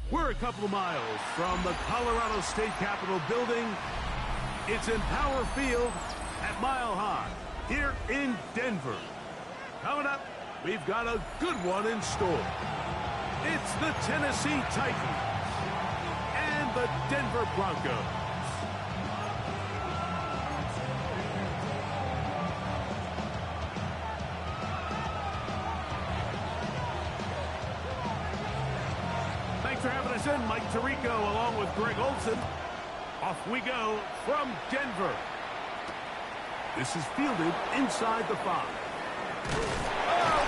We're a couple of miles from the Colorado State Capitol building. It's in Power Field at Mile High here in Denver. Coming up, we've got a good one in store. It's the Tennessee Titans and the Denver Broncos. Thanks for having us in, Mike Tirico, along with Greg Olson. Off we go from Denver. This is fielded inside the 5. Oh,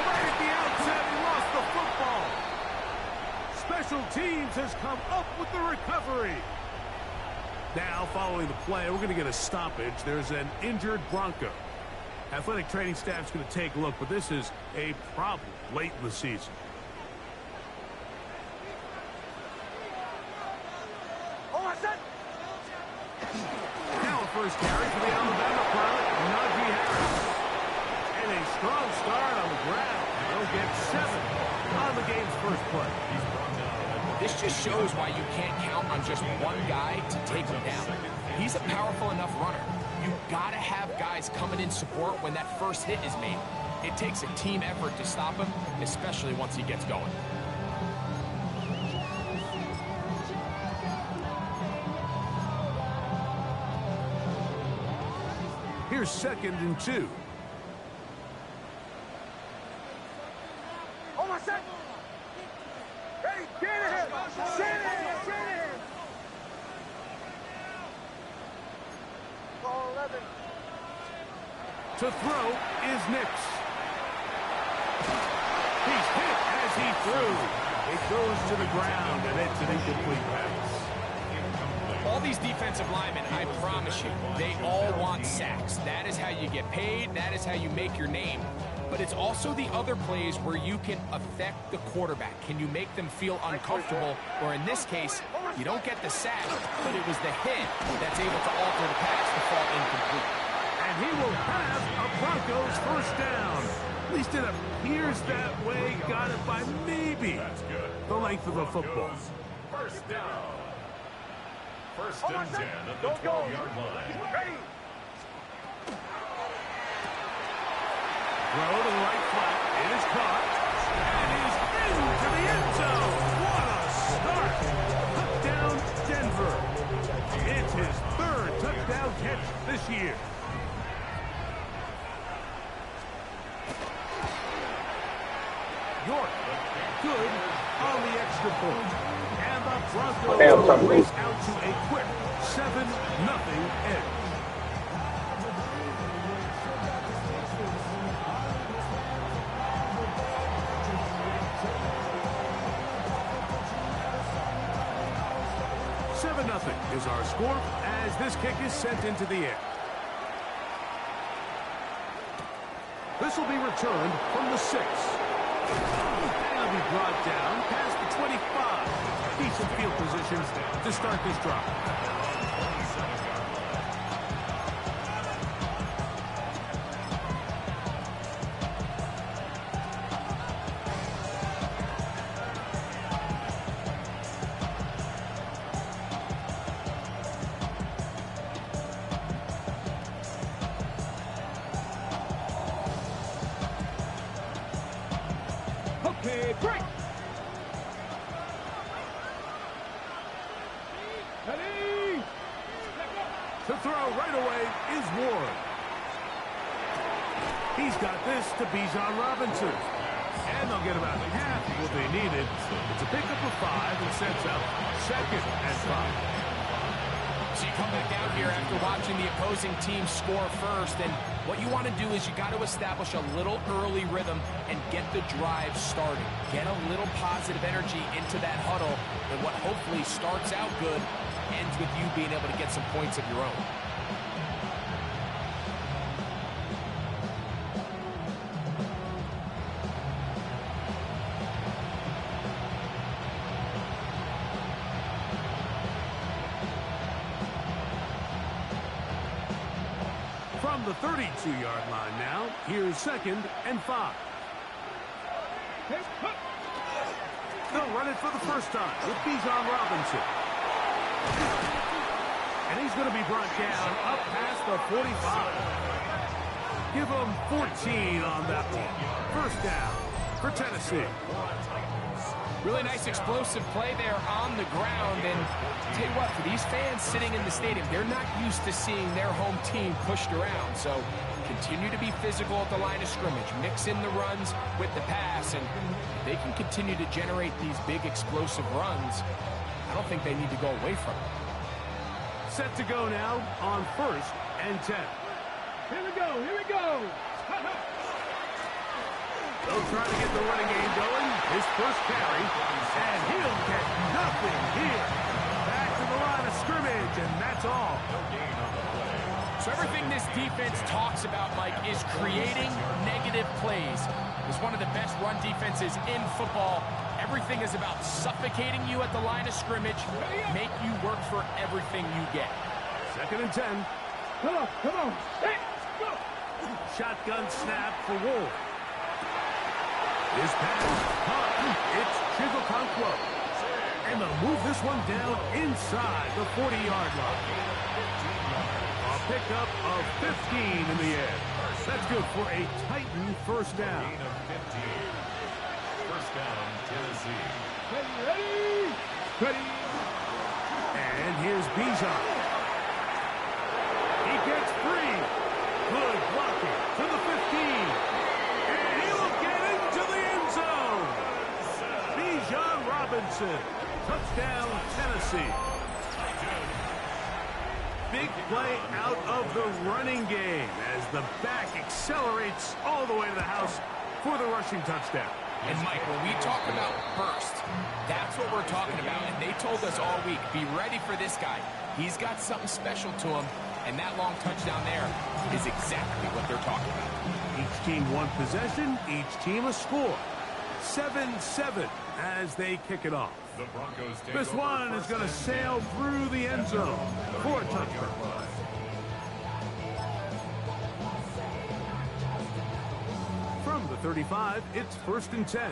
right at the outset, he lost the football. Special teams has come up with the recovery. Now, following the play, we're going to get a stoppage. There's an injured Bronco. Athletic training staff's going to take a look, but this is a problem late in the season. Now a first carry for the Alabama pilot, Najee Harris. And a strong start on the ground. They'll get 7 on the game's first play. This just shows why you can't count on just one guy to take him down. He's a powerful enough runner. You've got to have guys coming in support when that first hit is made. It takes a team effort to stop him, especially once he gets going. Here's 2nd and 2. On my set. Hey, Shanahan! Shanahan! Ball 11. To throw is Nix. He's hit as he threw. It goes to the ground, and it's an incomplete pass. All these defensive linemen, I promise you, they all want sacks. That is how you get paid. That is how you make your name. But it's also the other plays where you can affect the quarterback. Can you make them feel uncomfortable? Or in this case, you don't get the sack, but it was the hit that's able to alter the pass to fall incomplete. And he will have a Broncos first down. At least it appears that way. Got it by maybe the length of a football. First down. First and 10 at the 12-yard line. Ready. Throw to the right flat. It is caught. And he's into the end zone. What a start. Touchdown, Denver. It's his 3rd touchdown catch this year. York, good on the extra point. And the Broncos race out to a quick 7-0 edge. Nothing is our score as this kick is sent into the air. This will be returned from the 6. And it'll be brought down past the 25. Decent field position to start this drive. Okay, break. Ready. To throw right away is Ward. He's got this to Bijan Robinson. And they'll get about half of what they needed. It's a pickup of 5 and sets up 2nd and 5. So you come back out here after watching the opposing team score first, and what you want to do is you got to establish a little early rhythm and get the drive started. Get a little positive energy into that huddle, and what hopefully starts out good ends with you being able to get some points of your own. From the 32-yard line now, here's 2nd and 5. They'll run it for the first time with Bijan Robinson. And he's going to be brought down up past the 45. Give them 14 on that one. First down for Tennessee. Really nice explosive play there on the ground. And tell you what, for these fans sitting in the stadium, they're not used to seeing their home team pushed around. So continue to be physical at the line of scrimmage. Mix in the runs with the pass. And if they can continue to generate these big explosive runs, I don't think they need to go away from it. Set to go now on 1st and 10. Here we go, here we go. They'll try to get the running game going. His first carry, and he'll get nothing here. Back to the line of scrimmage, and that's all. So everything this defense talks about, Mike, is creating negative plays. It's one of the best run defenses in football. Everything is about suffocating you at the line of scrimmage, make you work for everything you get. 2nd and 10. Come on. Hey, go. Shotgun snap for Ward. His pass, it's Chigokonkwo. And they'll move this one down inside the 40-yard line. A pickup of 15 in the air. That's good for a Titan first down. First down, Tennessee. Ready. And here's Bijan. He gets free. Good blocking to the 15. And he'll get into the end zone. Bijan Robinson. Touchdown, Tennessee. Big play out of the running game as the back accelerates all the way to the house for the rushing touchdown. And, Mike, when we talk about burst, that's what we're talking about. And they told us all week, be ready for this guy. He's got something special to him. And that long touchdown there is exactly what they're talking about. Each team one possession, each team a score. 7-7 as they kick it off. The Broncos take This over one is first going to and sail through the end zone for a touchdown. From the 35, it's 1st and 10.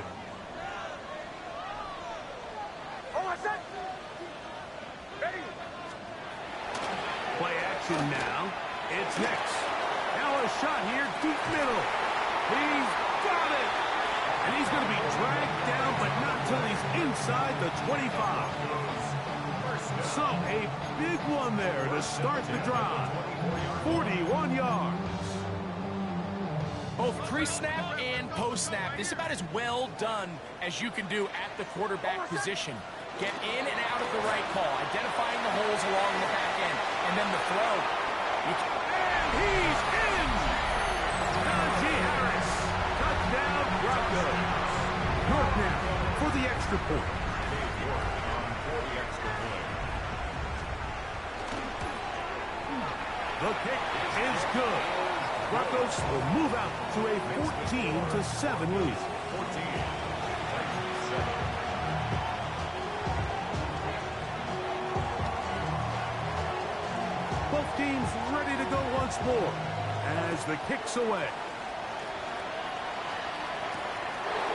Play action now. It's next. Now a shot here, deep middle. He's got it. And he's going to be dragged down, but not till he's inside the 25. So a big one there to start the drive. 41 yards. Both pre-snap and post-snap, this is about as well done as you can do at the quarterback position. Get in and out of the right call, identifying the holes along the back end, and then the throw. And he's in! Najee Harris. Touchdown, Broncos. York now for the extra point. The kick is good. Broncos will move out to a 14-7 lead. 14. Both teams ready to go once more as the kick's away.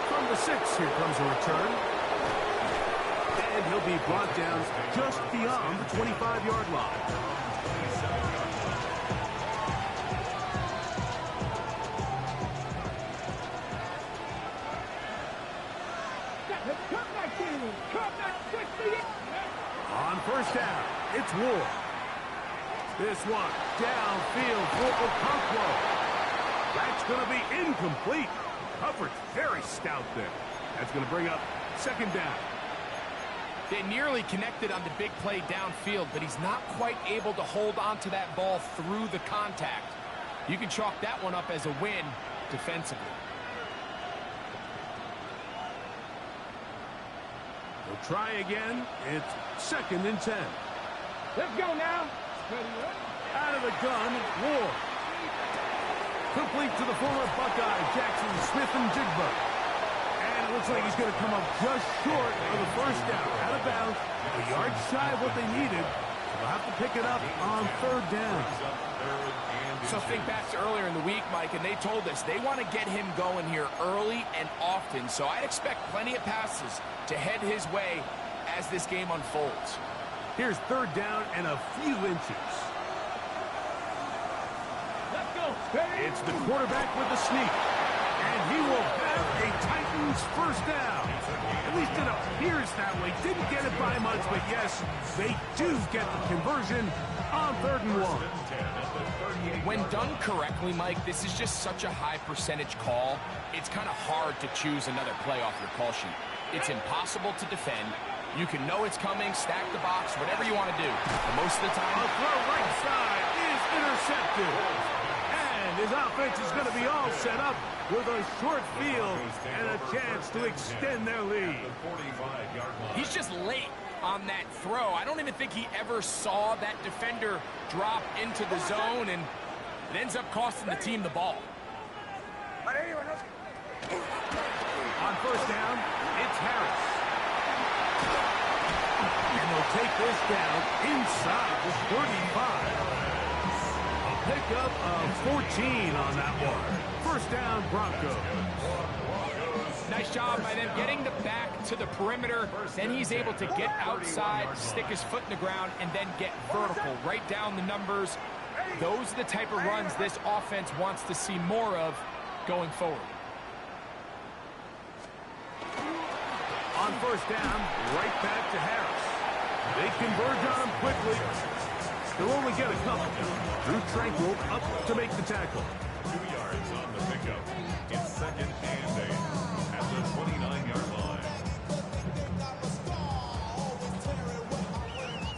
From the 6, here comes a return. And he'll be brought down just beyond the 25-yard line. On first down, it's Ward. This one downfield for Okonkwo. That's going to be incomplete. Coverage very stout there. That's going to bring up 2nd down. They nearly connected on the big play downfield, but he's not quite able to hold on to that ball through the contact. You can chalk that one up as a win defensively. We'll try again. It's 2nd and 10. Let's go now. Out of the gun, Ward. Complete to the former Buckeye, Jackson Smith-Njigba. And it looks like he's going to come up just short of the first down. Out of bounds, a yard shy of what they needed. They'll have to pick it up on third down. So think back to earlier in the week, Mike, and they told us they want to get him going here early and often. So I'd expect plenty of passes to head his way as this game unfolds. Here's third down and a few inches. Let's go. Ready? It's the quarterback with the sneak. And he will have a Titans first down. At least it appears that way. Didn't get it by much, but yes, they do get the conversion on 3rd and 1. When done correctly, Mike, this is just such a high percentage call. It's kind of hard to choose another play off your call sheet. It's impossible to defend. You can know it's coming, stack the box, whatever you want to do. But most of the time, A throw right side is intercepted. And his offense is going to be all set up with a short field and a chance to extend their lead. he's just late on that throw. I don't even think he ever saw that defender drop into the zone, and it ends up costing the team the ball. On first down, it's Harris. And they'll take this down inside the 35. A pickup of 14 on that one. First down, Broncos. Nice job by them getting the back to the perimeter. Then he's able to get outside, stick his foot in the ground, and then get vertical. Right down the numbers. Those are the type of runs this offense wants to see more of going forward. On first down, right back to Harris. They converge on him quickly. They'll only get a couple. Drew Tranquil up to make the tackle. 2 yards on the pickup. It's 2nd and 8 at the 29-yard line.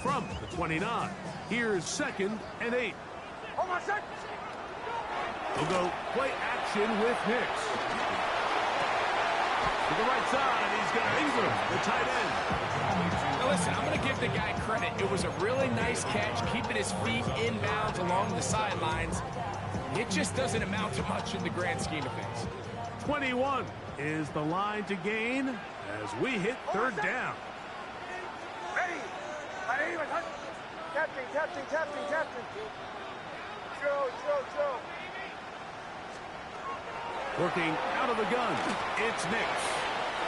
From the 29, here's 2nd and 8. They'll go play action with Hicks. To the right side, he's got Ingram, the tight end. Now listen, I'm going to give the guy credit. It was a really nice catch, keeping his feet in bounds along the sidelines. It just doesn't amount to much in the grand scheme of things. 21 is the line to gain as we hit third down. Working out of the gun, it's Nix.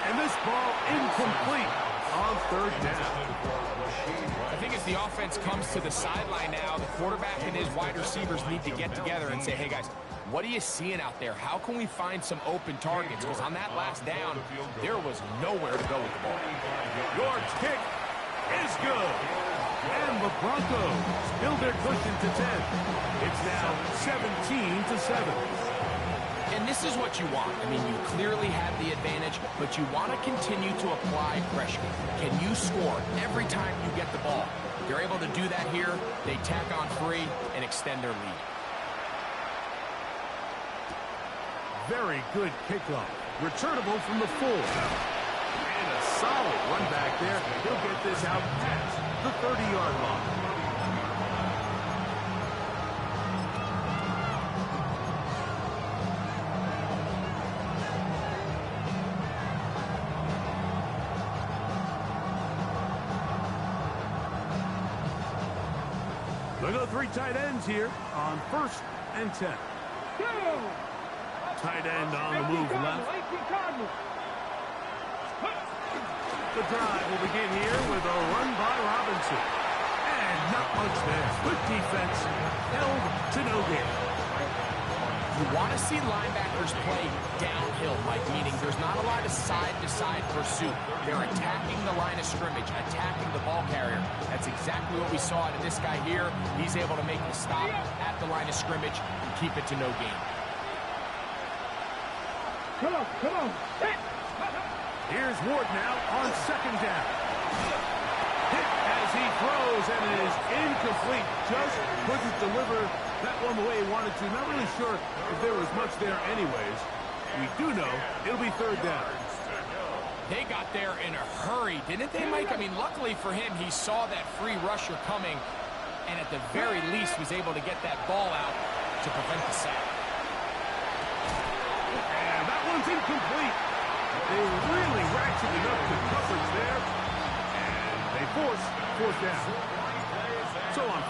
And this ball incomplete on third down. I think as the offense comes to the sideline now, the quarterback and his wide receivers need to get together and say, hey guys, what are you seeing out there? How can we find some open targets? Because on that last down, there was nowhere to go with the ball. York's kick is good. And the Broncos build their cushion to 10. It's now 17-7. And this is what you want. I mean, you clearly have the advantage, but you want to continue to apply pressure. Can you score every time you get the ball? They're able to do that here. They tack on 3 and extend their lead. Very good kickoff. Returnable from the 4. And a solid run back there. He'll get this out past the 30-yard line. They'll go 3 tight ends here on 1st and 10. Tight end on the move left. The drive will begin here with a run by Robinson. And not much there. Good defense. Held to no gain. You want to see linebackers play downhill, Mike, meaning there's not a lot of side-to-side pursuit. They're attacking the line of scrimmage, attacking the ball carrier. That's exactly what we saw out of this guy here. He's able to make the stop at the line of scrimmage and keep it to no gain. Come on, come on. Here's Ward now on 2nd down. Hit as he throws, and it is incomplete. Just couldn't deliver that one the way he wanted to. Not really sure if there was much there anyways. We do know it'll be 3rd down. They got there in a hurry, didn't they, Mike? I mean, luckily for him, he saw that free rusher coming, and at the very least was able to get that ball out to prevent the sack. And that one's incomplete. They really ratcheted up the coverage there, and they force 4th down.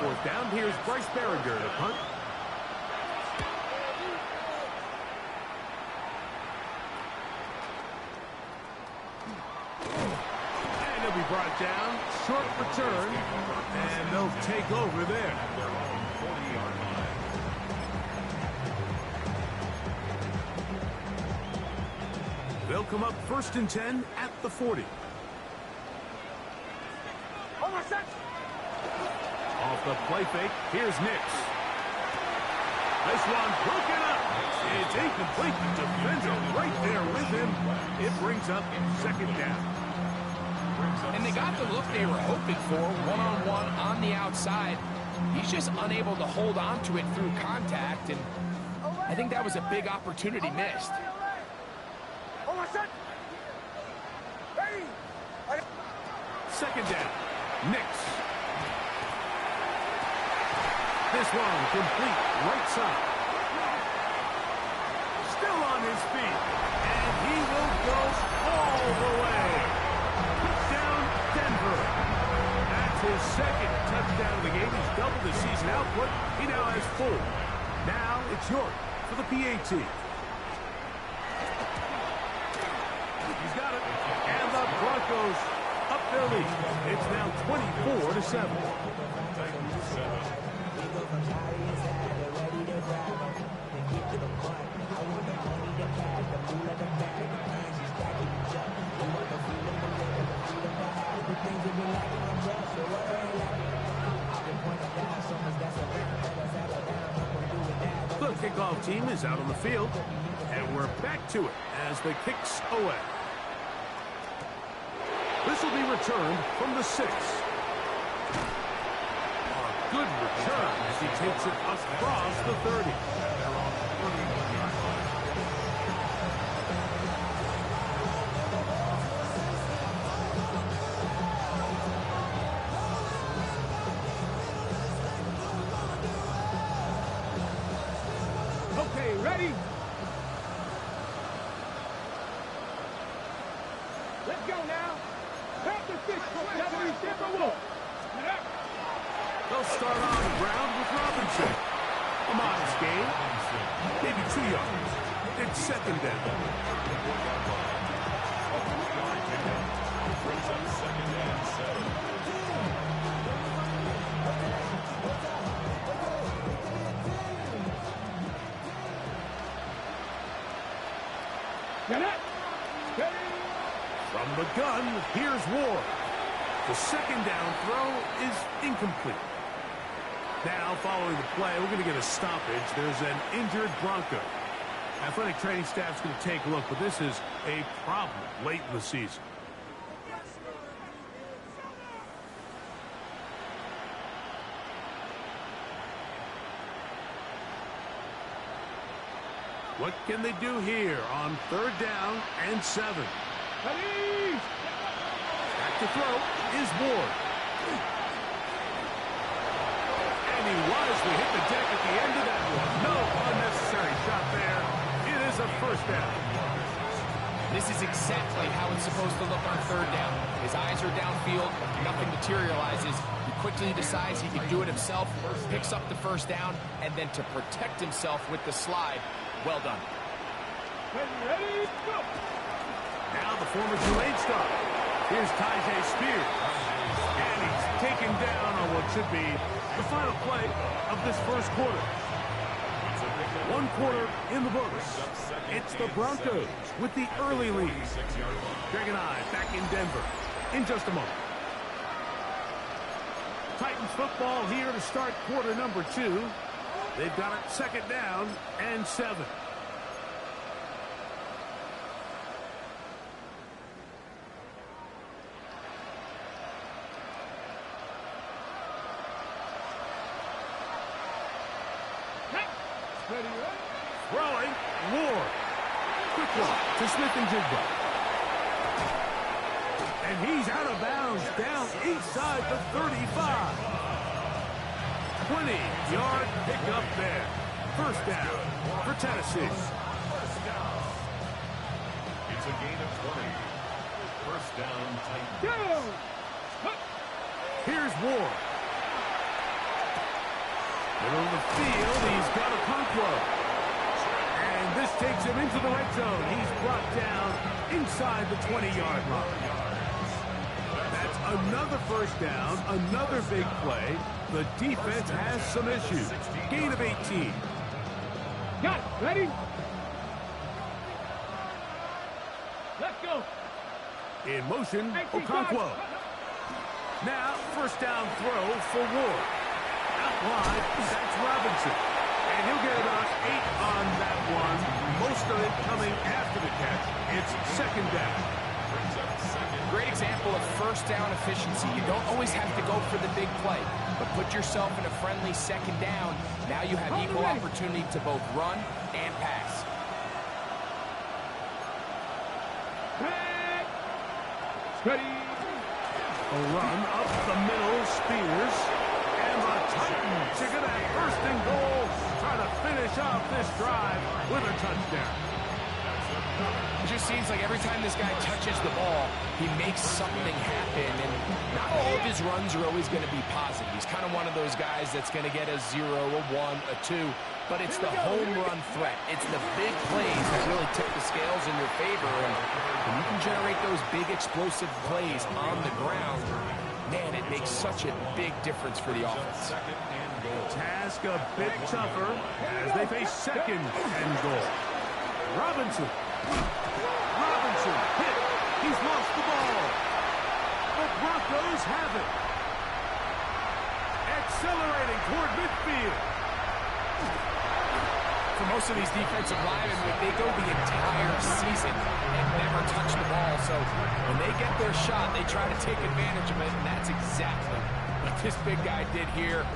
fourth down. Here's Bryce Berringer to punt. And he'll be brought down. Short return. And they'll take over there. They'll come up 1st and 10 at the 40. Off the play fake, here's Nix. This one broken up. It's incomplete. The defender right there with him. It brings up 2nd down. And they got the look they were hoping for, one-on-one on the outside. He's just unable to hold on to it through contact, and I think that was a big opportunity missed. 2nd down. Nix. This one complete right side. Still on his feet. And he will go all the way. Touchdown, Denver. That's his 2nd touchdown of the game. He's doubled his season output. He now has 4. Now it's York for the PAT. He's got it. And the Broncos up their lead. It's now 24-7. The kickoff team is out on the field, and we're back to it as the kicks away. This will be returned from the 6. A good return as he takes it across the 30. Okay, ready? Let's go now. Pass the 6 from 70 Timberwolves. They'll start on the ground with Robinson. A modest game. Maybe 2 yards. It's 2nd down. From the gun, here's Ward. The 2nd down throw is incomplete. Now, following the play, we're going to get a stoppage. There's an injured Bronco. Athletic training staff's going to take a look, but this is a problem late in the season. What can they do here on 3rd down and 7? Back to throw is Ward. And he wisely hit the deck at the end of that one. No unnecessary shot there. It is a 1st down. This is exactly how it's supposed to look on 3rd down. His eyes are downfield, nothing materializes. He quickly decides he can do it himself, picks up the 1st down, and then to protect himself with the slide, well done. Ready, go! Now the former Tulane star. Here's Tyjae Spears. And he's taken down on what should be the final play of this 1st quarter. 1 quarter in the books. It's the Broncos with the early lead. Greg and I back in Denver in just a moment. Titans football here to start quarter number 2. They've got it 2nd down and 7. Throwing, Ward. Quick walk to Smith and Jigba. And he's out of bounds down inside the 35. 20-yard pickup there. 1st down for Tennessee. It's a gain of 20. 1st down, Titans. Go! Here's Ward. this takes him into the red zone. He's brought down inside the 20-yard line. That's another first down, another big play. The defense has some issues. Gain of 18. Got it. Ready? Let's go. In motion, Okonkwo. Now, first down throw for Ward. Out wide, that's Robinson. And he'll get about 8 on that one. Most of it coming after the catch. It's second down. Great example of first down efficiency. You don't always have to go for the big play, but put yourself in a friendly second down. Now you have equal opportunity to both run and pass. Ready. A run up the middle, Spears. And the Titans are going to have first and goal. Try to finish off this drive with a touchdown. It just seems like every time this guy touches the ball, he makes something happen. And not all of his runs are always going to be positive. He's kind of one of those guys that's going to get a 0, a 1, a 2. But it's the home run threat. It's the big plays that really tip the scales in your favor. And when you can generate those big explosive plays on the ground, man, it makes such a big difference for the offense. Task a bit tougher as they face second and goal. Robinson hit. He's lost the ball. The Broncos have it. Accelerating toward midfield. For most of these defensive linemen, they go the entire season and never touch the ball. So when they get their shot, they try to take advantage of it, and that's exactly what this big guy did here.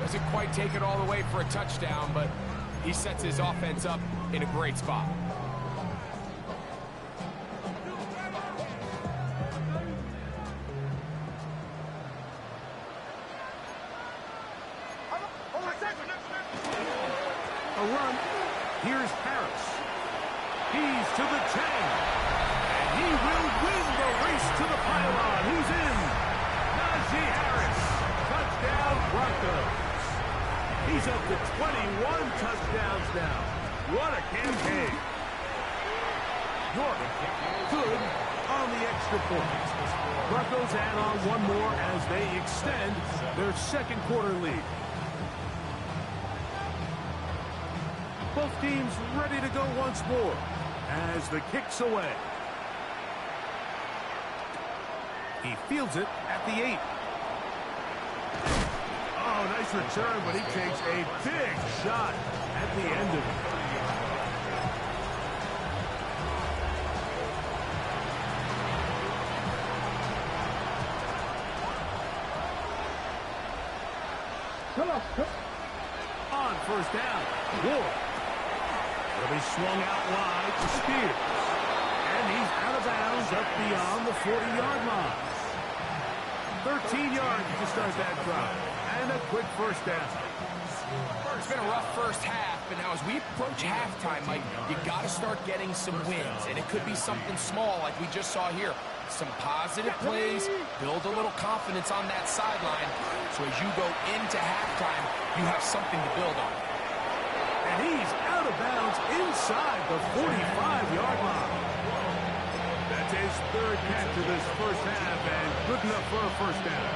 Doesn't quite take it all the way for a touchdown, but he sets his offense up in a great spot. A run. Here's Harris. He's to the 10. And he will win the race to the pylon. He's in. Najee Harris. Touchdown Broncos. He's up to 21 touchdowns now. What a campaign. York. Good on the extra point. Broncos add on one more as they extend their second quarter lead. Both teams ready to go once more as the kick's away. He fields it at the 8. Oh, nice return, but he takes a big shot at the end of it. On first down, Ward. He'll be swung out wide to Spears. And he's out of bounds up beyond the 40-yard line. 13 yards to start that drive. And a quick first down. It's been a rough first half, but now as we approach halftime, Mike, you got to start getting some wins. And it could be something small like we just saw here. Some positive plays, build a little confidence on that sideline. So as you go into halftime, you have something to build on. And he's out of bounds inside the 45-yard line. That's his third catch of this first half, and good enough for a first down.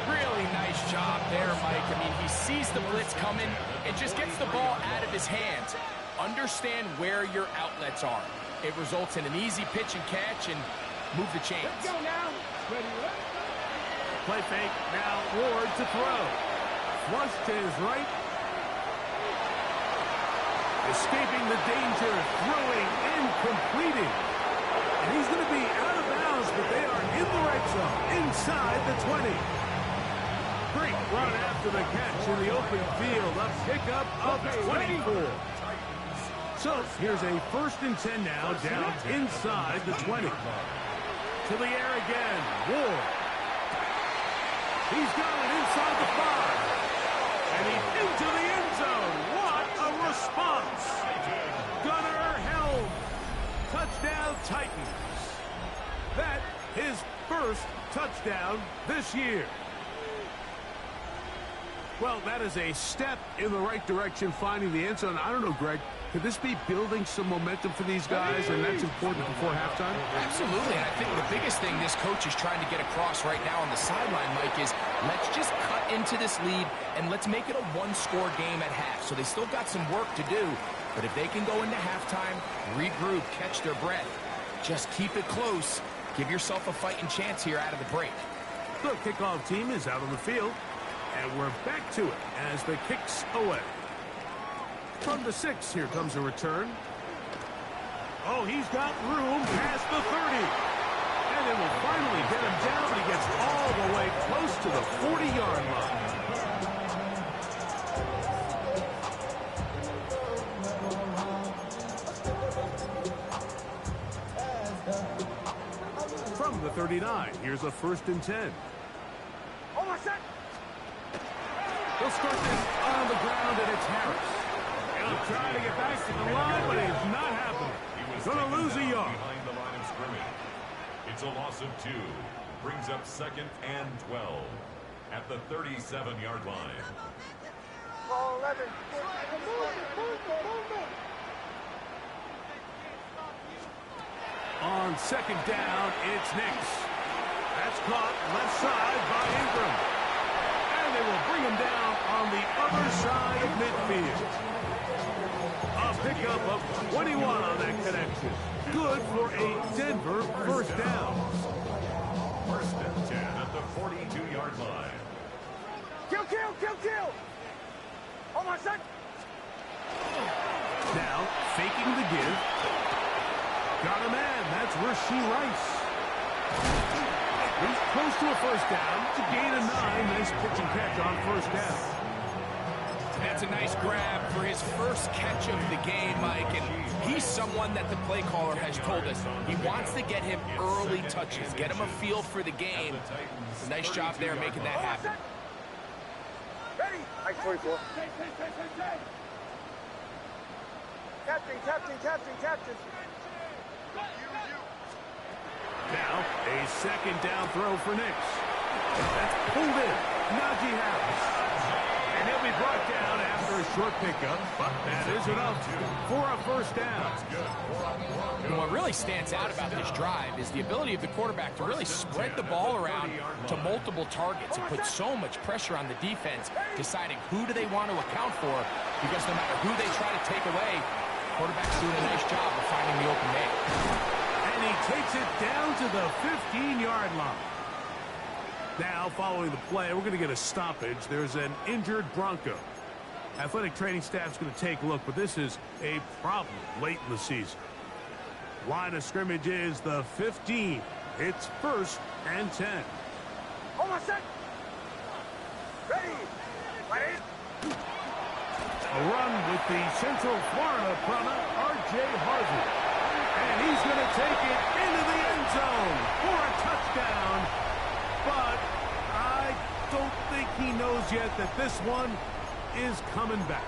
Really nice job there, Mike. I mean, he sees the blitz coming and just gets the ball out of his hands. Understand where your outlets are. It results in an easy pitch and catch and move the chains. Let's go now. Ready. Play fake, now Ward to throw. Flush to his right. Escaping the danger, throwing and completing. And he's going to be out of bounds, but they are in the red zone, inside the 20. Great run after the catch in the open field, a pickup of 24. So here's a 1st and 10 now, down inside the 20. To the air again, Ward. He's got it inside the 5. And he's into the end zone. What a response. Gunner held. Touchdown Titans. That his first touchdown this year. Well, that is a step in the right direction, finding the end zone. I don't know, Greg, could this be building some momentum for these guys, and that's important before halftime? Absolutely, and I think the biggest thing this coach is trying to get across right now on the sideline, Mike, is let's just cut into this lead, and let's make it a one-score game at half. So they still got some work to do, but if they can go into halftime, regroup, catch their breath, just keep it close, give yourself a fighting chance here out of the break. The kickoff team is out on the field, and we're back to it as the kick's away. From the 6, here comes a return. Oh, he's got room past the 30. And they will finally get him down. He gets all the way close to the 40-yard line. From the 39, here's a 1st and 10. He'll start this on the ground, and it's Harris. He'll try to get back to the line, but it's not happening. He's going to lose a yard. Behind the line of scrimmage. It's a loss of 2. Brings up 2nd and 12 at the 37-yard line. Ball 11. On 2nd down, it's Nix. That's caught left side by Ingram. And they will bring him down on the other side of midfield. A pickup of 21 on that connection. Good for a Denver 1st down. 1st and 10 at the 42-yard line. Kill! Oh, my son! Now, faking the give. Got a man. That's Rasheed Rice. He's close to a 1st down. To gain a 9. Nice pitch and catch on 1st down. That's a nice grab for his first catch of the game, Mike. And he's someone that the play caller has told us he wants to get him early touches, get him a feel for the game. Nice job there making that happen. Ready? Mike 44. Captain. Now, a 2nd down throw for Nix. That's pulled in. Najee Harris. And he'll be brought down after a short pickup, but that is enough for a 1st down. And what really stands out about this drive is the ability of the quarterback to really spread the ball around to multiple targets and put so much pressure on the defense, deciding who do they want to account for, because no matter who they try to take away, the quarterback's doing a nice job of finding the open man. And he takes it down to the 15-yard line. Now, following the play, we're going to get a stoppage. There's an injured Bronco. Athletic training staff's going to take a look, but this is a problem late in the season. Line of scrimmage is the 15. It's 1st and 10. Oh, my son! Ready? A run with the Central Florida product, R.J. Harvey. And he's going to take it into the end zone for a touchdown. But I don't think he knows yet that this one is coming back.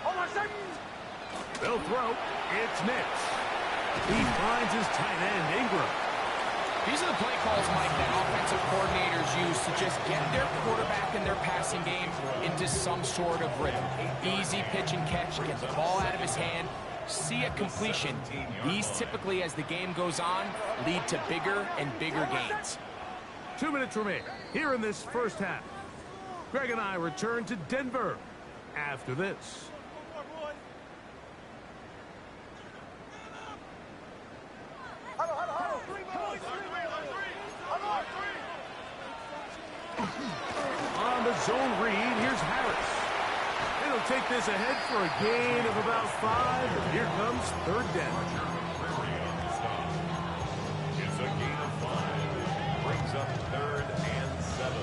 Oh, my son! They'll throw. It's Nix. He finds his tight end, Ingram. These are the play calls, Mike, that offensive coordinators use to just get their quarterback and their passing game into some sort of rhythm. Easy pitch and catch, get the ball out of his hand, see a completion. These typically, as the game goes on, lead to bigger and bigger gains. 2 minutes remain here in this 1st half. Greg and I return to Denver after this. On the zone read, here's Harris. It'll take this ahead for a gain of about 5. And here comes 3rd down. It's a gain of 5. Brings up 3rd and 7.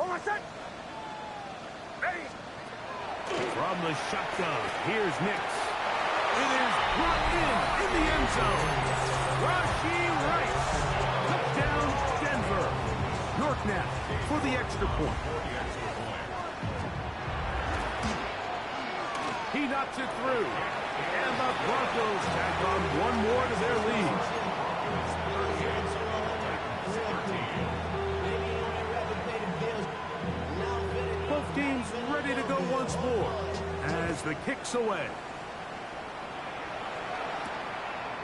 Oh, my son! Ready? From the shotgun, here's Nix. It is brought in the end zone. Rasheed Rice extra point. He knocks it through. And the Broncos tack on one more to their lead. Both teams ready to go once more as the kick's away.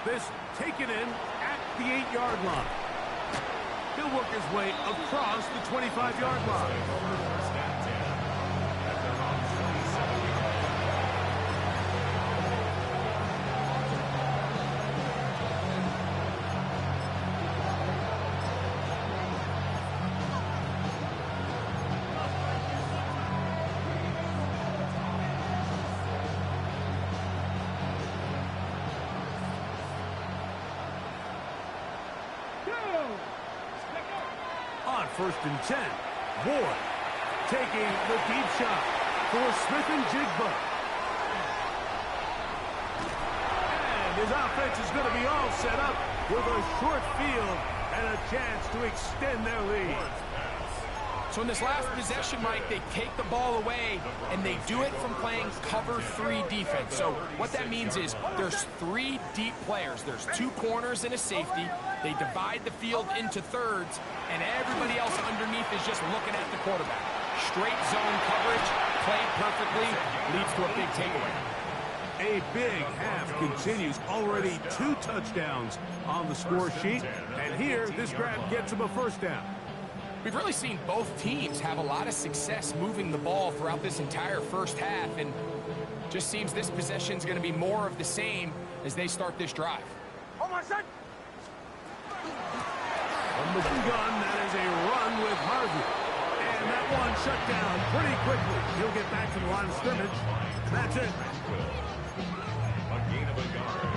This taken in at the 8-yard line. He'll work his way across the 25-yard line. On 1st and 10, Ward taking the deep shot for Smith and Jigba. And his offense is going to be all set up with a short field and a chance to extend their lead. So in this last possession, Mike, they take the ball away, and they do it from playing cover 3 defense. So what that means is there's 3 deep players. There's 2 corners and a safety. They divide the field into thirds, and everybody else underneath is just looking at the quarterback. Straight zone coverage, played perfectly, leads to a big takeaway. A big half continues. Already 2 touchdowns on the score sheet. And here, this grab gets him a first down. We've really seen both teams have a lot of success moving the ball throughout this entire first half, and just seems this possession is going to be more of the same as they start this drive. From the gun, that is a run with Harvey. And that one shut down pretty quickly. He'll get back to the line of scrimmage. That's it. A gain of a yard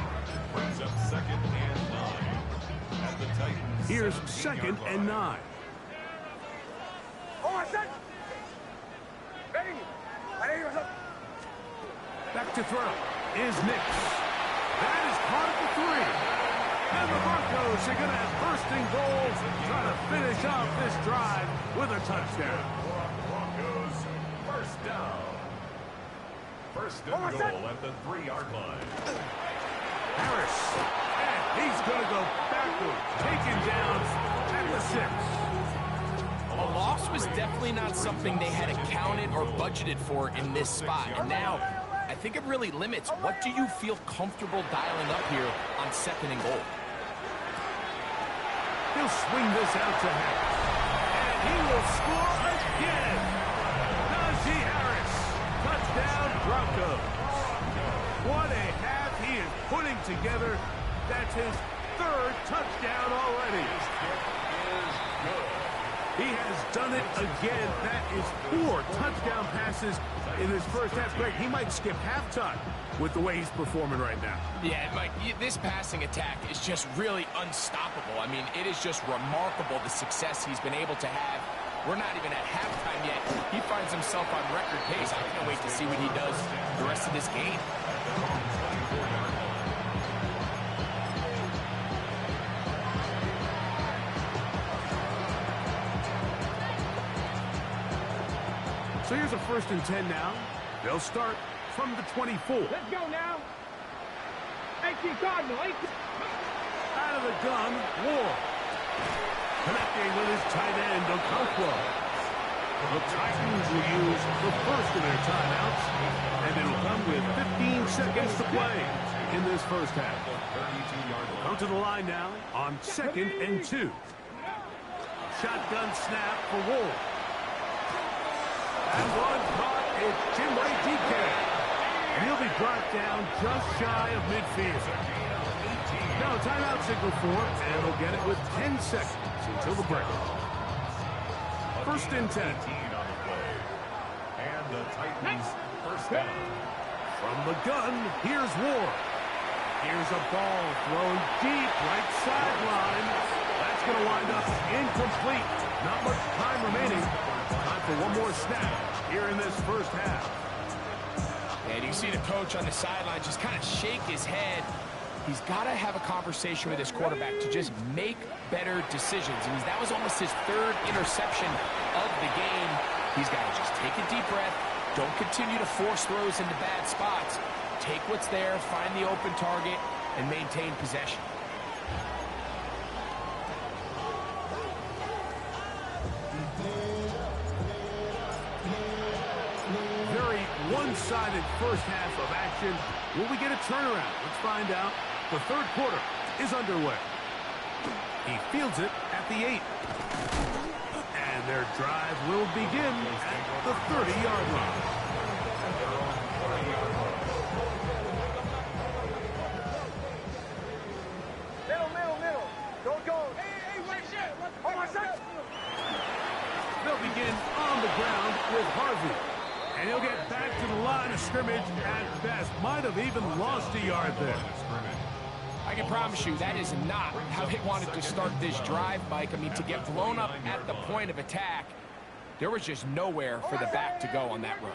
brings up 2nd and 9 at the Titans. Here's 2nd and 9. Back to throw is Nix. That is caught at the 3. And the Broncos are going to have first and goal, trying to finish off this drive with a touchdown. Broncos first down. First and goal at the 3-yard line. Harris. And he's going to go backwards, taken down at the 6. A loss was definitely not something they had accounted or budgeted for in this spot. And now, I think it really limits what do you feel comfortable dialing up here on 2nd and goal. He'll swing this out to Harris. And he will score again. Najee Harris. Touchdown, Broncos. What a half he is putting together. That's his 3rd touchdown already. He has done it again. That is 4 touchdown passes in his first half. Greg, he might skip halftime with the way he's performing right now. Yeah, Mike, this passing attack is just really unstoppable. I mean, it is just remarkable the success he's been able to have. We're not even at halftime yet. He finds himself on record pace. I can't wait to see what he does the rest of this game. So here's a 1st and 10 now. They'll start from the 24. Let's go now. 18 Cardinal. 18. Out of the gun, Ward. Connecting with his tight end, Okonkwo. The Titans will use the first of their timeouts, and it'll come with 15 seconds to play in this first half. Come to the line now on 2nd and 2. Shotgun snap for Ward. And one caught is Chinway DK. And he'll be brought down just shy of midfield. Now timeout signal for him, and they'll get it with 10 seconds until the break. 1st and 10. And the Titans first down. From the gun, here's Ward. Here's a ball thrown deep right sideline. That's going to wind up incomplete. Not much time remaining. Time for one more snap here in this first half. And you see the coach on the sideline just kind of shake his head. he's got to have a conversation with his quarterback to just make better decisions. I mean, that was almost his third interception of the game. He's got to just take a deep breath. Don't continue to force throws into bad spots. Take what's there, find the open target, and maintain possession. Very one-sided first half of action. Will we get a turnaround? Let's find out. The third quarter is underway. He fields it at the 8. And their drive will begin at the 30-yard line. Middle. Don't go. Hey, wait, shit. Oh, my son. They'll begin on the ground with Harvey. And he'll get back to the line of scrimmage at best. Might have even lost a yard there. I can promise you that is not how they wanted to start this drive, Mike. I mean, to get blown up at the point of attack, there was just nowhere for the back to go on that run.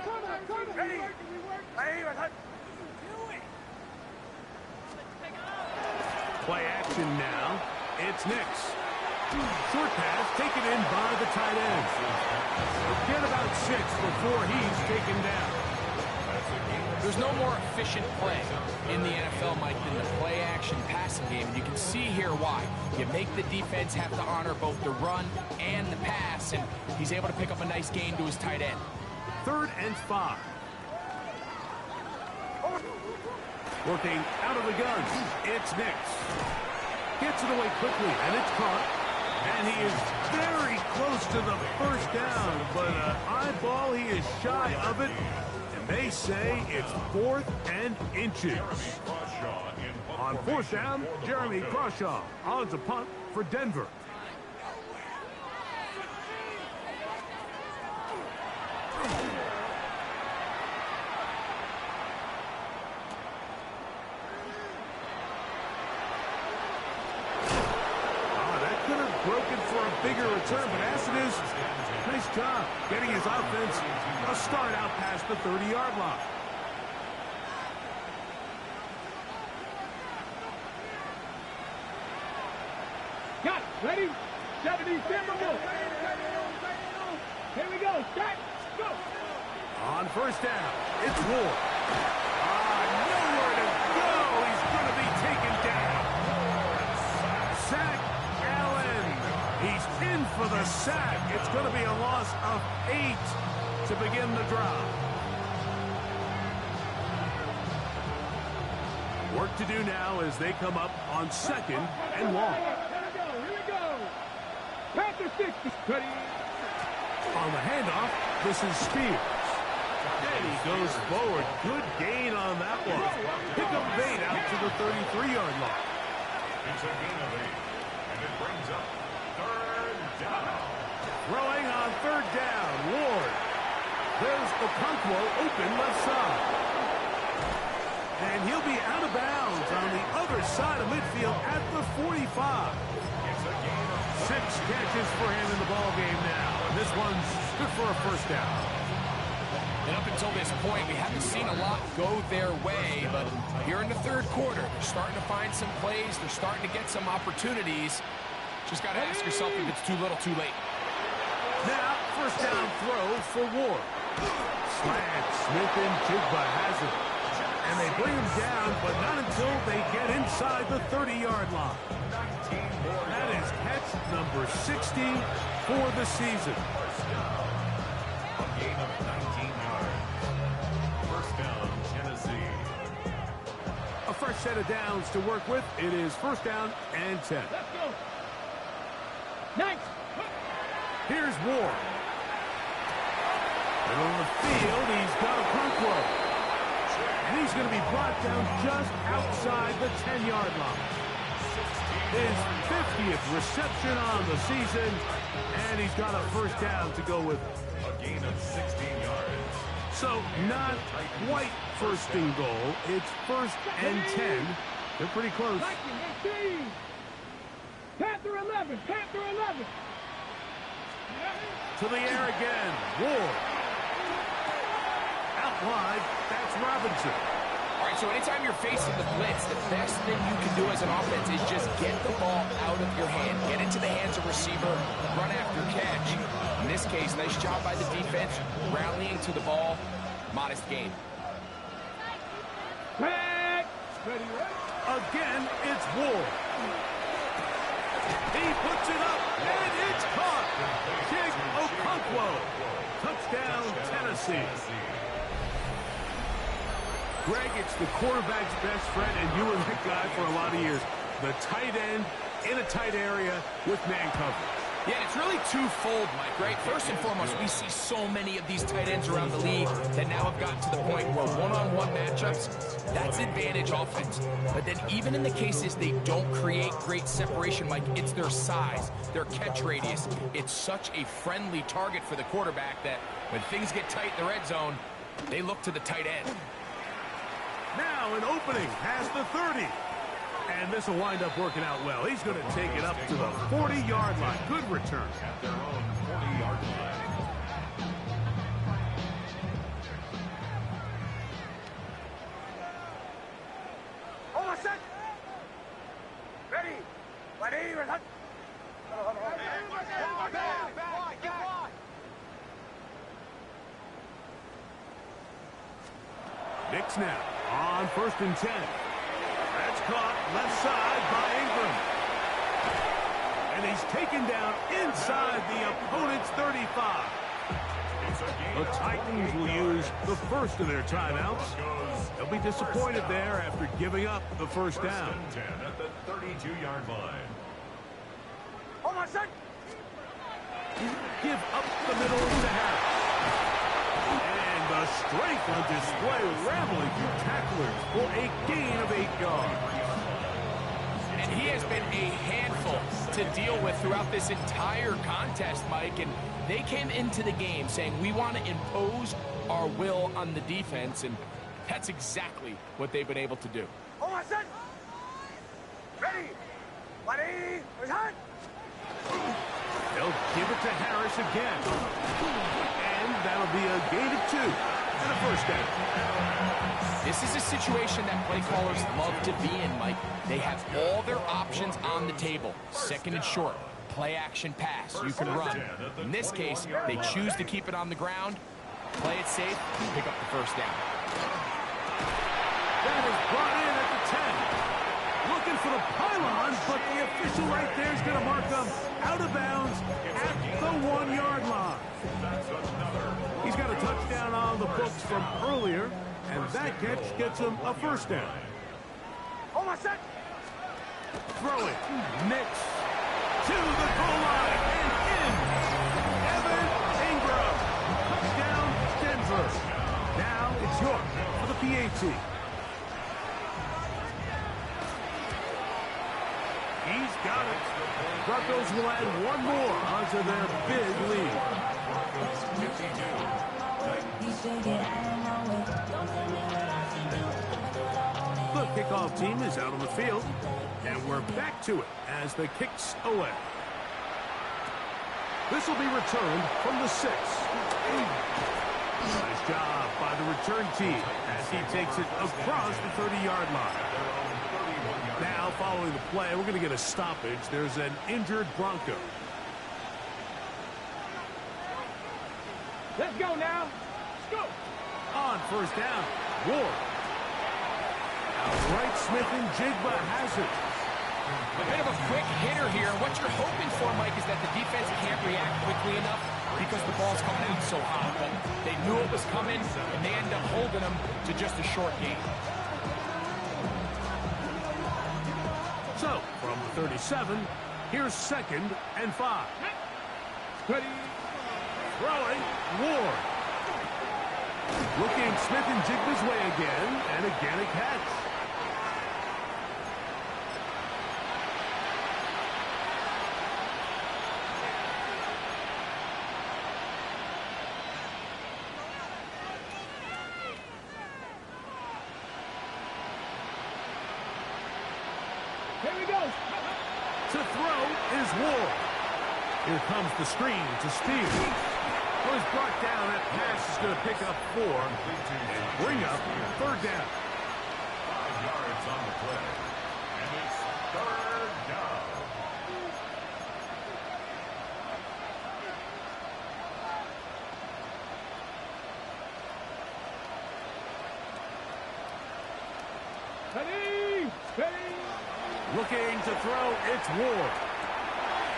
Play action now. It's Nix. Short pass taken in by the tight end. Get about 6 before he's taken down. There's no more efficient play in the NFL, Mike, than the play-action passing game. And you can see here why. You make the defense have to honor both the run and the pass, and he's able to pick up a nice gain to his tight end. 3rd and 5. Working out of the gun. It's Nix. Gets it away quickly, and it's caught. And he is very close to the first down, but an eyeball, he is shy of it. They say it's 4th and inches. On 4th down, Jeremy Crawshaw on the punt for Denver. That could have broken for a bigger return, but as it is, nice job getting his offense a start out past the 30-yard line. Got it. Ready? 70, Timberwolf. Here we go. Start. Go. On 1st down, it's Ward. Nowhere to go. He's going to be taken down. Sack Allen. He's in for the sack. It's going to be a loss of 8 to begin the drive. Work to do now as they come up on 2nd and long. Here we go. Panther 60. Ready. On the handoff, this is Spears. And he goes forward. Good gain on that one. Pick up 8 out to the 33-yard line. It's a gain of 8, and it brings up 3rd down. Throwing on 3rd down, Ward. There's Okonkwo open left side. And he'll be out of bounds on the other side of midfield at the 45. It's a gain of 6 catches for him in the ballgame now. And this one's good for a 1st down. And up until this point, we haven't seen a lot go their way, but here in the 3rd quarter, they're starting to find some plays. They're starting to get some opportunities. Just got to ask yourself if it's too little, too late. Now, 1st down throw for Ward. Slant, Smith and Jigba has it. And they bring him down, but not until they get inside the 30-yard line. That is catch number 60 for the season. a gain of 19 yards. 1st down, Tennessee. A fresh set of downs to work with. It is 1st down and 10. Let's go. Nice. Here's Ward. Middle of the field, he's got a Okonkwo. And he's going to be brought down just outside the 10-yard line. His 50th reception on the season, and he's got a 1st down to go with it. A gain of 16 yards. So not quite 1st and goal. It's 1st and 10. They're pretty close. Panther 11. Panther 11. To the air again. Ward. Out wide. That's Robinson. All right, so anytime you're facing the blitz, the best thing you can do as an offense is just get the ball out of your hand, get into the hands of receiver, run after catch. In this case, nice job by the defense, rallying to the ball, modest gain. Again, it's Ward. He puts it up, and it's caught. Jig Okonkwo. Touchdown, Tennessee. Greg, it's the quarterback's best friend, and you were that guy for a lot of years. The tight end in a tight area with man coverage. Yeah, it's really twofold, Mike, right? First and foremost, we see so many of these tight ends around the league that now have gotten to the point where one-on-one matchups, that's advantage offense. But then even in the cases they don't create great separation, Mike, it's their size, their catch radius. It's such a friendly target for the quarterback that when things get tight in the red zone, they look to the tight end. Now an opening past the 30. And this will wind up working out well. He's going to take it up to the 40-yard line. Good return. At their own 40-yard line. Hold on, set. Ready. Ready. Ready. Knicks now on 1st and 10. That's caught left side by Ingram. And he's taken down inside the opponent's 35. The Titans will use the first of their timeouts. They'll be disappointed there after giving up the first down. 10 at the 32-yard line. Hold on, set. Give up the middle to Harris. And the strength on display, rambling through tacklers for a gain of 8 yards. And he has been a handful to deal with throughout this entire contest, Mike. And they came into the game saying, we want to impose our will on the defense. And that's exactly what they've been able to do. Hold on, set. Ready. Ready. Ready. They'll give it to Harris again. And that'll be a gain of 2 and a first down. This is a situation that play callers love to be in, Mike. They have all their options on the table. Second and short, play action pass, you can run. In this case, they choose to keep it on the ground, play it safe, and pick up the first down. That is brought in at the 10. Looking for the pylon, but the official right there is going to mark them out of bounds at the 1-yard line. He's got a touchdown on the books from earlier, and that catch gets him a first down. Hold on, set. Throw it. Knicks to the goal line and in. Evan Ingram. Touchdown, Denver. Now it's York for the PAT. He's got it. Broncos will add one more onto their big lead. The kickoff team is out on the field, and we're back to it as the kicks away. This will be returned from the 6. Nice job by the return team as he takes it across the 30-yard line. Now, following the play, we're going to get a stoppage. There's an injured Bronco. Let's go now. Let's go. On first down, Ward. Outright Smith and Jigba has it. A bit of a quick hitter here. What you're hoping for, Mike, is that the defense can't react quickly enough because the ball's coming out so hot. But they knew it was coming, and they end up holding them to just a short gain. So, from the 37, here's 2nd and 5. Ready. Throwing, Ward. Looking Smith and Jigba's way again, and again a catch. Here we go. To throw is Ward. Here comes the screen to Spears. Was brought down. That pass is going to pick up 4 and bring up 3rd down. yards on the play. And it's third down. Steady! Steady! Looking to throw, it's Ward.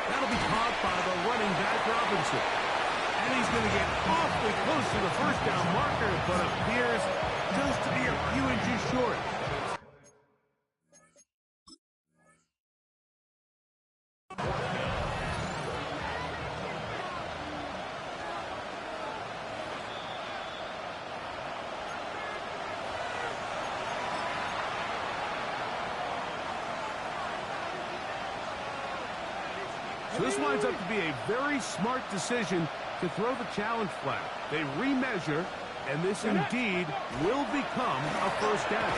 That'll be caught by the running back Robinson. And he's going to get awfully close to the first down marker, but appears just to be a few inches short. So this winds up to be a very smart decision to throw the challenge flag. They remeasure, and this indeed will become a first down.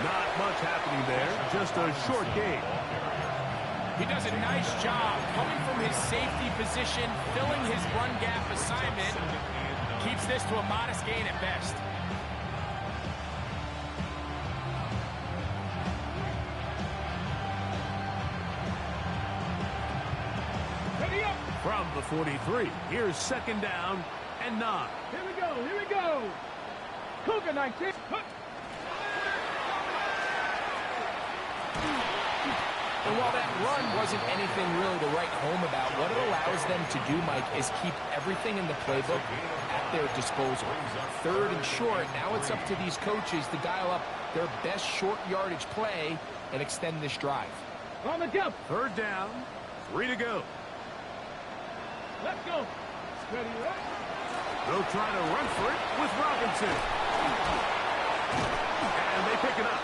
Not much happening there, just a short gain. He does a nice job coming from his safety position, filling his run gap assignment. Keeps this to a modest gain at best. From the 43, here's second down and 9. Here we go, here we go. Cougar 19. And while that run wasn't anything really to write home about, what it allows them to do, Mike, is keep everything in the playbook at their disposal. Third and short, now it's up to these coaches to dial up their best short yardage play and extend this drive. On the jump. Third down, 3 to go. Let's go. Ready, right? They'll try to run for it with Robinson. And they pick it up.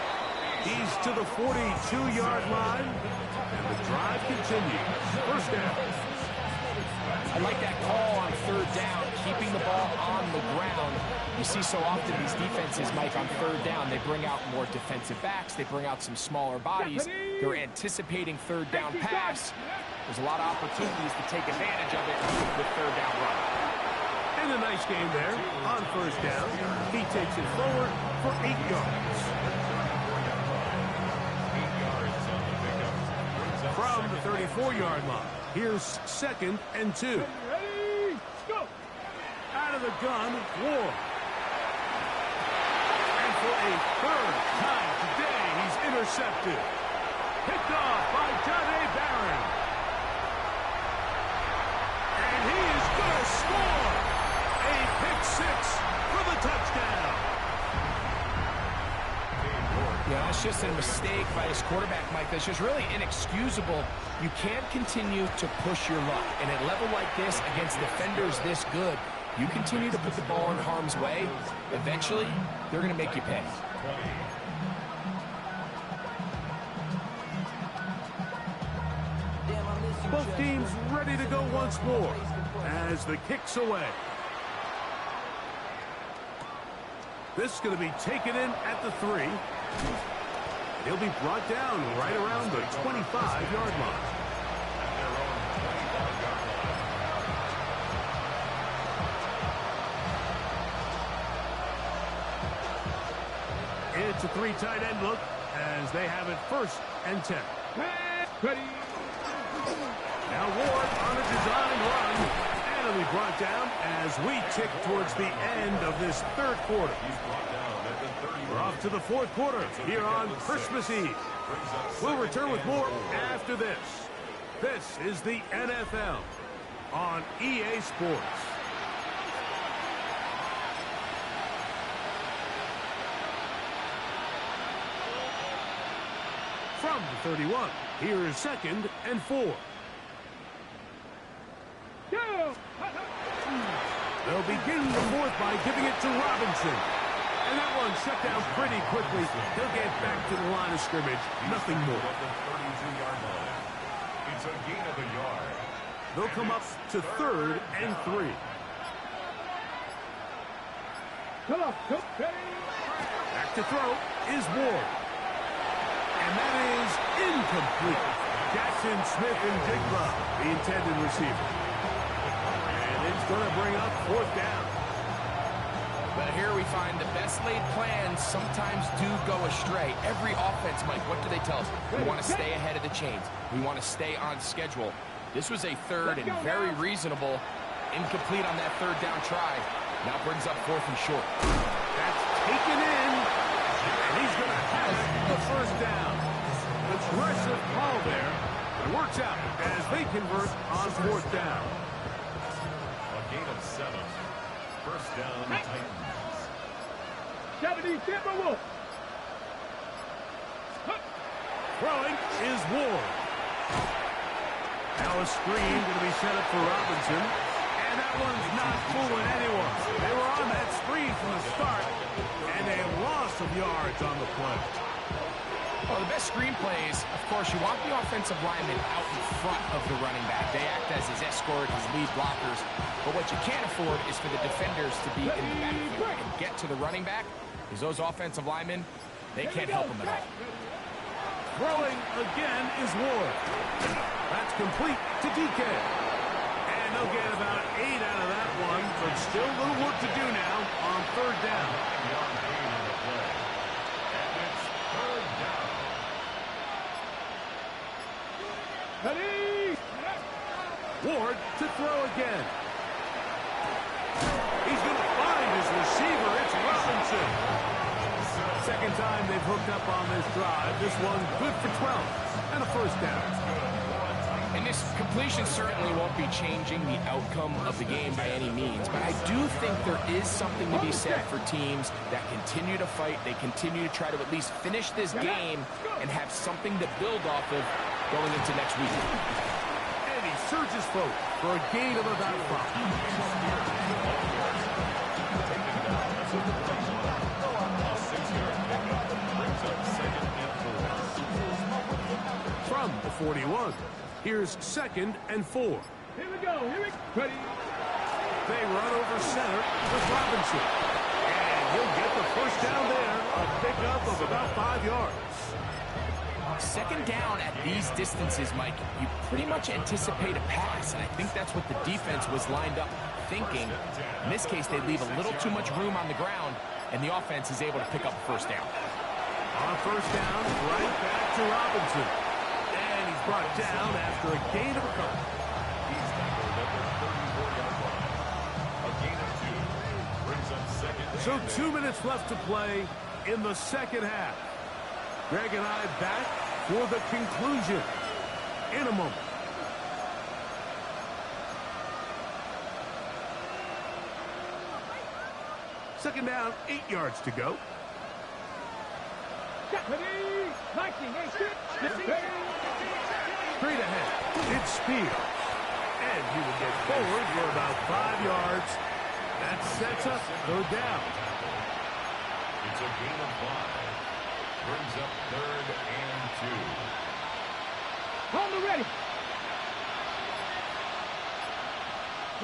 He's to the 42-yard line, and the drive continues. First down. I like that call on third down, keeping the ball on the ground. You see so often these defenses, Mike, on third down, they bring out more defensive backs. They bring out some smaller bodies. They're anticipating third down pass. There's a lot of opportunities to take advantage of it with third down run. And a nice game there on first down. He takes it forward for 8 yards. From the 34-yard line, here's second and 2. Ready, go. Out of the gun, Ward. And for a third time today, he's intercepted. Picked off by Johnny Barron. And he is going to score. A pick six for the touchdown. Yeah, that's just a mistake by his quarterback, Mike. That's just really inexcusable. You can't continue to push your luck. And at a level like this, against defenders this good, you continue to put the ball in harm's way, eventually, they're going to make you pay. Both teams ready to go once more as the kick's away. This is going to be taken in at the 3. He'll be brought down right around the 25-yard line. It's a 3 tight end look as they have it first and 10. Ready. Now Ward on a design run, and he'll be brought down as we tick towards the end of this third quarter. We're off to the fourth quarter here on Christmas Eve. We'll return with more after this. This is the NFL on EA Sports. From the 31, here is second and 4. They'll begin the fourth by giving it to Robinson. And that one shut down pretty quickly. He'll get back to the line of scrimmage. Nothing more. It's a gain of a yard. They'll come up to third and 3. Back to throw is Ward. And that is incomplete. Jackson Smith and Jigba, the intended receiver. And it's going to bring up fourth down. But here we find the best laid plans sometimes do go astray. Every offense, Mike, what do they tell us? We want to stay ahead of the chains. We want to stay on schedule. This was a third and very reasonable, incomplete on that third down try. Now brings up 4th and short. That's taken in, and he's going to have the first down. Aggressive call there. It works out as they convert on 4th down. A gain of 7. First down, Titans. 70 Timberwolves. Throwing is Ward. Now a screen going to be set up for Robinson. And that one's not fooling anyone. They were on that screen from the start, and a loss of yards on the play. Well, the best screen plays, of course, you want the offensive lineman out in front of the running back. They act as his escort, his lead blockers. But what you can't afford is for the defenders to be in the backfield and get to the running back, because those offensive linemen, they can't help them at all. Throwing again is Ward. That's complete to DK. And they'll get about 8 out of that one, but still a little work to do now on 3rd down. Ward to throw again. He's going to find his receiver. It's Robinson. Second time they've hooked up on this drive. This one good for 12 and a first down. And this completion certainly won't be changing the outcome of the game by any means, but I do think there is something to be said for teams that continue to fight. They continue to try to at least finish this game and have something to build off of going into next week. And he surges forward for a gain of about 5. From the 41, here's 2nd and 4. Here we go. Ready. They run over center with Robinson. And he'll get the first down there, a pickup of about 5 yards. Second down at these distances, Mike, you pretty much anticipate a pass, and I think that's what the defense was lined up thinking. In this case, they leave a little too much room on the ground, and the offense is able to pick up a first down. On first down, right back to Robinson. And he's brought down after a gain of a couple. He's tackled at the 34-yard line. A gain of 2 brings up 2nd. So 2 minutes left to play in the second half. Greg and I back for the conclusion in a moment. Second down, 8 yards to go. Straight ahead, it's Speed. And he will get forward for about 5 yards. That sets up 3rd down. It's a gain of 5. Brings up 3rd and 2. On the ready.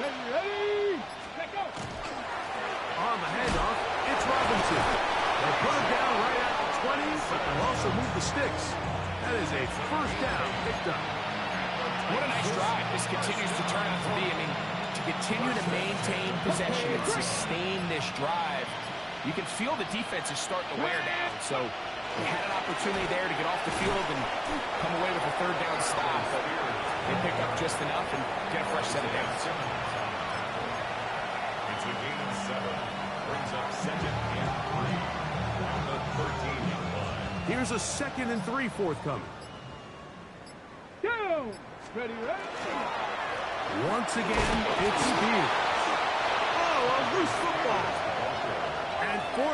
Ready. Let go. On the handoff, it's Robinson. They'll put him down right at the 20, but they'll also move the sticks. That is a first down picked up. What a nice drive this continues to turn out to be. I mean, to continue to maintain possession and sustain this drive, you can feel the defense is starting to wear down. So they had an opportunity there to get off the field and come away with a 3rd down stop, but they pick up just enough and get a fresh set of downs. It's a gain of 7. Brings up 2nd and 3 on the 13-yard line. Here's a 2nd and 3 forthcoming. Go. Ready. Once again, it's Spears. Oh, a loose football. And 4